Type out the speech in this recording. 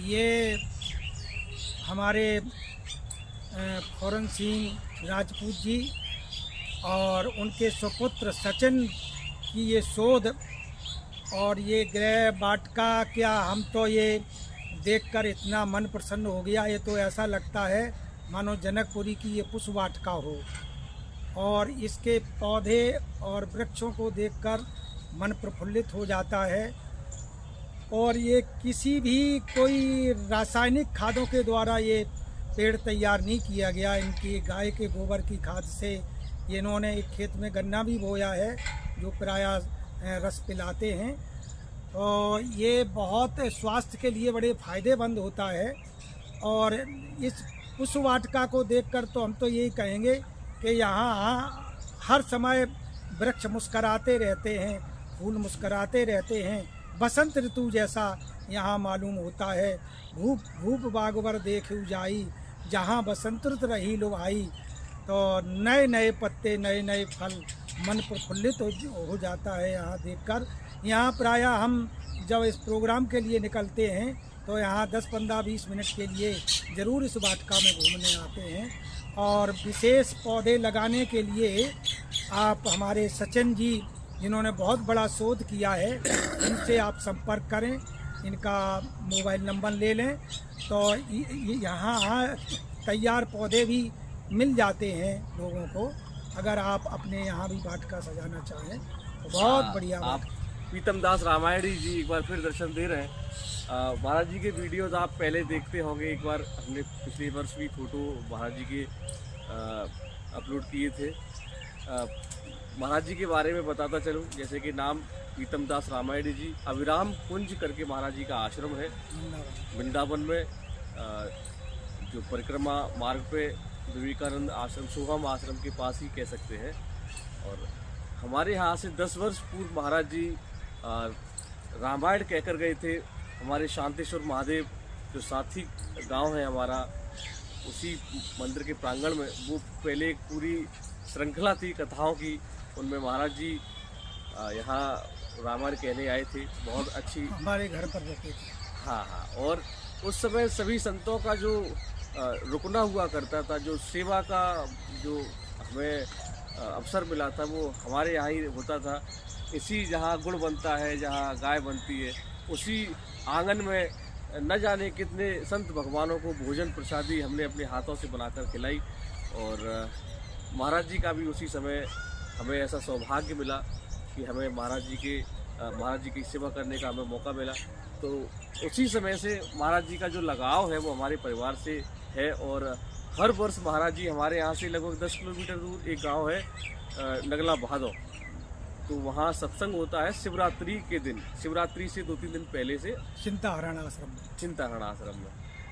ये हमारे फौरन सिंह राजपूत जी और उनके सुपुत्र सचिन की ये शोध और ये गृह वाटिका, क्या हम तो ये देखकर इतना मन प्रसन्न हो गया। ये तो ऐसा लगता है मानो जनकपुरी की ये पुष्प वाटिका हो, और इसके पौधे और वृक्षों को देखकर मन प्रफुल्लित हो जाता है। और ये किसी भी कोई रासायनिक खादों के द्वारा ये पेड़ तैयार नहीं किया गया। इनकी गाय के गोबर की खाद से इन्होंने एक खेत में गन्ना भी बोया है जो प्रायः रस पिलाते हैं। तो ये बहुत स्वास्थ्य के लिए बड़े फायदेमंद होता है। और इस पुष्प वाटिका को देखकर तो हम तो यही कहेंगे कि यहाँ हर समय वृक्ष मुस्कराते रहते हैं, फूल मुस्कराते रहते हैं। बसंत ऋतु जैसा यहाँ मालूम होता है। भूप भूप बागवर देख उजाई, जहाँ बसंत ऋतु रही लुभाई। तो नए नए पत्ते, नए नए फल, मन प्रफुल्लित हो जाता है यहाँ देखकर। यहाँ प्रायः हम जब इस प्रोग्राम के लिए निकलते हैं तो यहाँ 10, 15, 20 मिनट के लिए ज़रूर इस वाटिका में घूमने आते हैं। और विशेष पौधे लगाने के लिए आप हमारे सचिन जी, जिन्होंने बहुत बड़ा शोध किया है, इनसे आप संपर्क करें, इनका मोबाइल नंबर ले लें तो यहाँ तैयार पौधे भी मिल जाते हैं लोगों को। अगर आप अपने यहाँ भी वाटिका सजाना चाहें तो बहुत बढ़िया बात। प्रीतम दास रामायणी जी एक बार फिर दर्शन दे रहे हैं। महाराज जी के वीडियोस आप पहले देखते होंगे, एक बार हमने पिछले वर्ष भी फोटो महाराज जी के अपलोड किए थे। महाराज जी के बारे में बताता चलूँ, जैसे कि नाम प्रीतम दास रामायणी जी, अविराम कुंज करके महाराज जी का आश्रम है वृंदावन में, जो परिक्रमा मार्ग पे विवेकानंद आश्रम, सोहम आश्रम के पास ही कह सकते हैं। और हमारे यहाँ से 10 वर्ष पूर्व महाराज जी रामायण कहकर गए थे। हमारे शांतेश्वर महादेव जो साथी गांव है हमारा, उसी मंदिर के प्रांगण में वो पहले एक पूरी श्रृंखला थी कथाओं की, उनमें महाराज जी यहाँ रामायण कहने आए थे। बहुत अच्छी, हमारे घर पर रहते थे। हाँ हाँ। और उस समय सभी संतों का जो रुकना हुआ करता था, जो सेवा का जो हमें अवसर मिला था, वो हमारे यहाँ ही होता था। इसी जहाँ गुड़ बनता है, जहाँ गाय बनती है, उसी आंगन में न जाने कितने संत भगवानों को भोजन प्रसादी हमने अपने हाथों से बनाकर खिलाई। और महाराज जी का भी उसी समय हमें ऐसा सौभाग्य मिला कि हमें महाराज जी की सेवा करने का हमें मौका मिला। तो उसी समय से महाराज जी का जो लगाव है वो हमारे परिवार से है। और हर वर्ष महाराज जी हमारे यहाँ से लगभग 10 किलोमीटर दूर एक गांव है नगला बहादुर, तो वहाँ सत्संग होता है शिवरात्रि के दिन, शिवरात्रि से 2-3 दिन पहले से, चिंताहरण आश्रम में।